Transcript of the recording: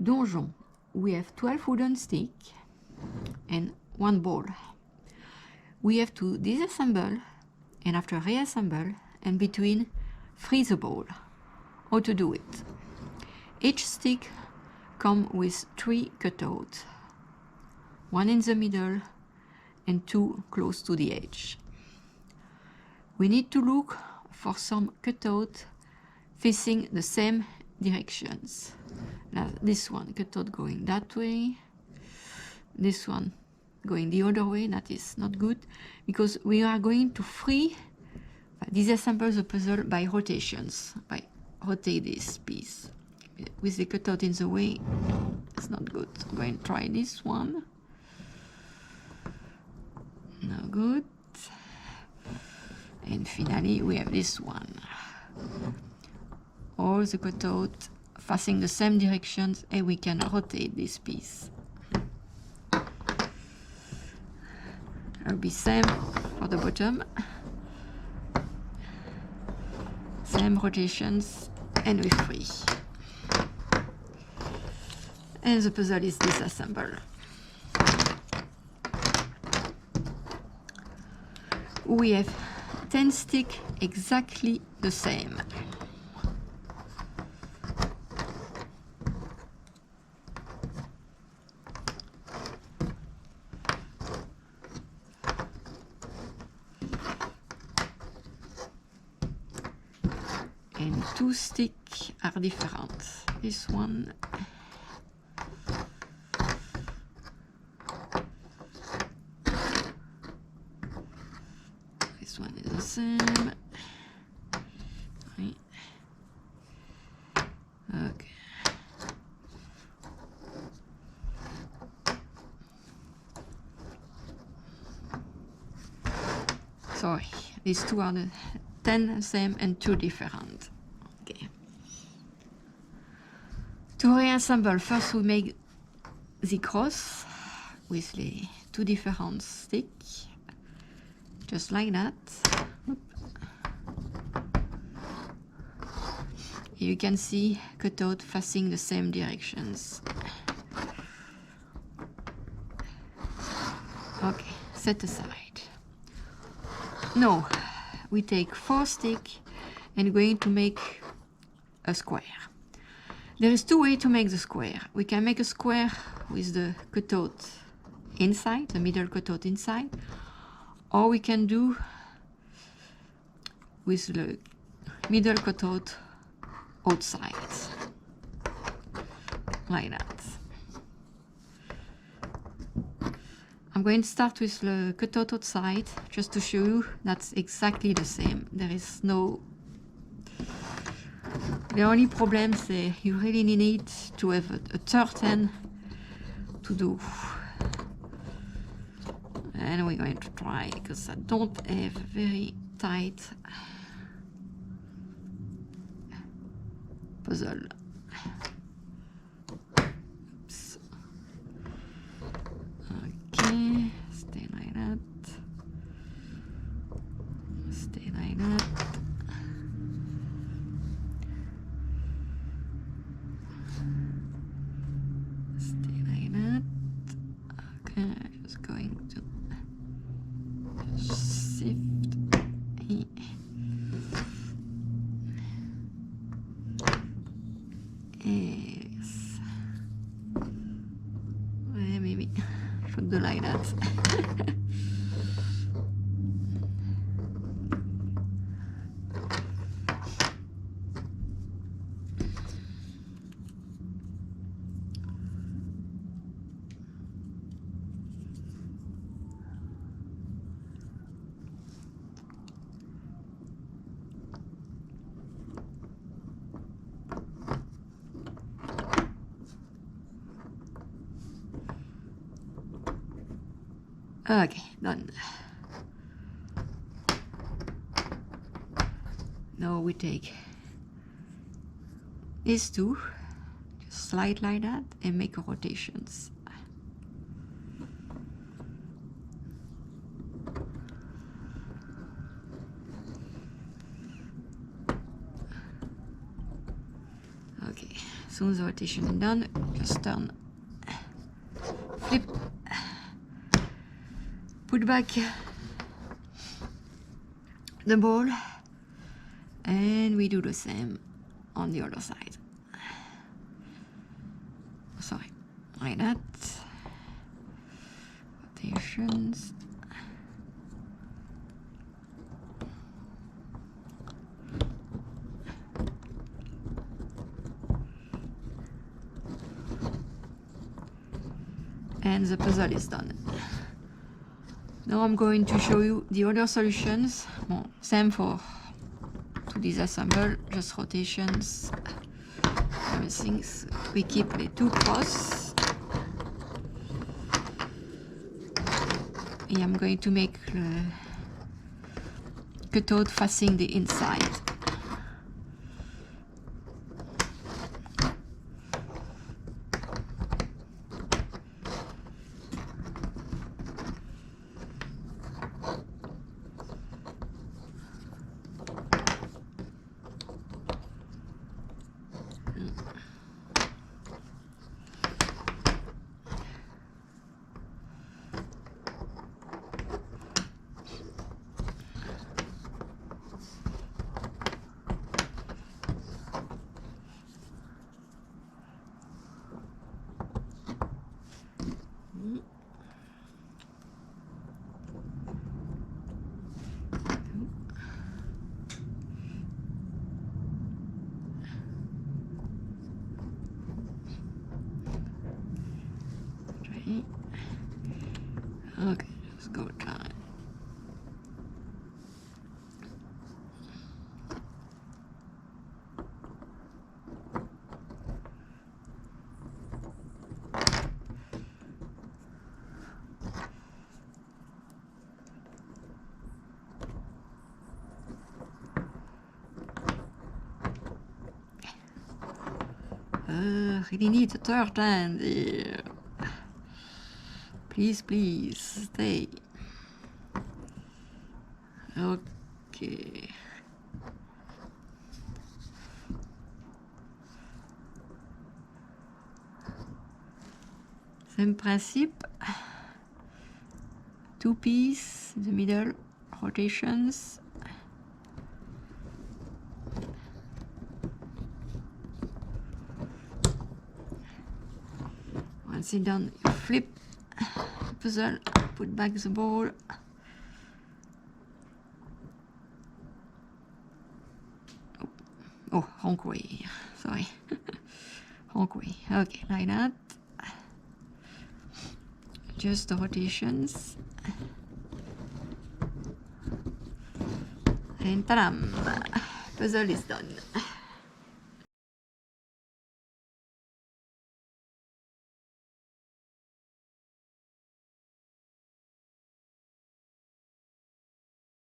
Donjon, we have 12 wooden sticks and 1 ball. We have to disassemble and after reassemble and between freeze the ball. How to do it? Each stick comes with 3 cutouts, 1 in the middle and 2 close to the edge. We need to look for some cutout facing the same directions. Now this one cutout going that way, this one going the other way. That is not good because we are going to disassemble the puzzle by rotations, by rotate this piece. With the cutout in the way, it's not good. So I'm going to try this one. No good. And finally we have this one. All the cutout facing the same directions and we can rotate this piece. It'll be same for the bottom. Same rotations and we free. And the puzzle is disassembled. We have 10 sticks exactly the same. And 2 sticks are different. This one is the same. Okay. Sorry, these 2 are the 10 same and 2 different. Okay. To reassemble, first we make the cross with the 2 different sticks, just like that. You can see cutout facing the same directions. Okay, set aside. Now we take 4 sticks and going to make a square. There is 2 ways to make the square. We can make a square with the cutout inside, the middle cutout inside, or we can do with the middle cutout outside, like that. I'm going to start with the cutout outside just to show you that's exactly the same. There is no... The only problem is you really need to have a turn to do. And we're going to try because I don't have very tight puzzle. Oops. Okay, stay like that. Stay like that. Stay like that. Okay, just going to shift. Yes. Maybe should do like that. Okay, done. Now we take these 2, just slide like that and make rotations. Okay, soon as the rotation is done, just turn, flip, put back the ball, and we do the same on the other side. Sorry, like that. Rotations. And the puzzle is done. Now I'm going to show you the other solutions. Well, same for to disassemble, just rotations, everything. So we keep the two cross. And I'm going to make the cutout facing the inside. Okay, let's go try. Really need a third hand here. Please, please, stay. Okay. Same principe. Two pieces in the middle, rotations. Once it's done, you flip the puzzle, put back the ball. Oh, wrong way, sorry. Wrong way, okay, like that. Just the rotations. And ta-dam! Puzzle is done.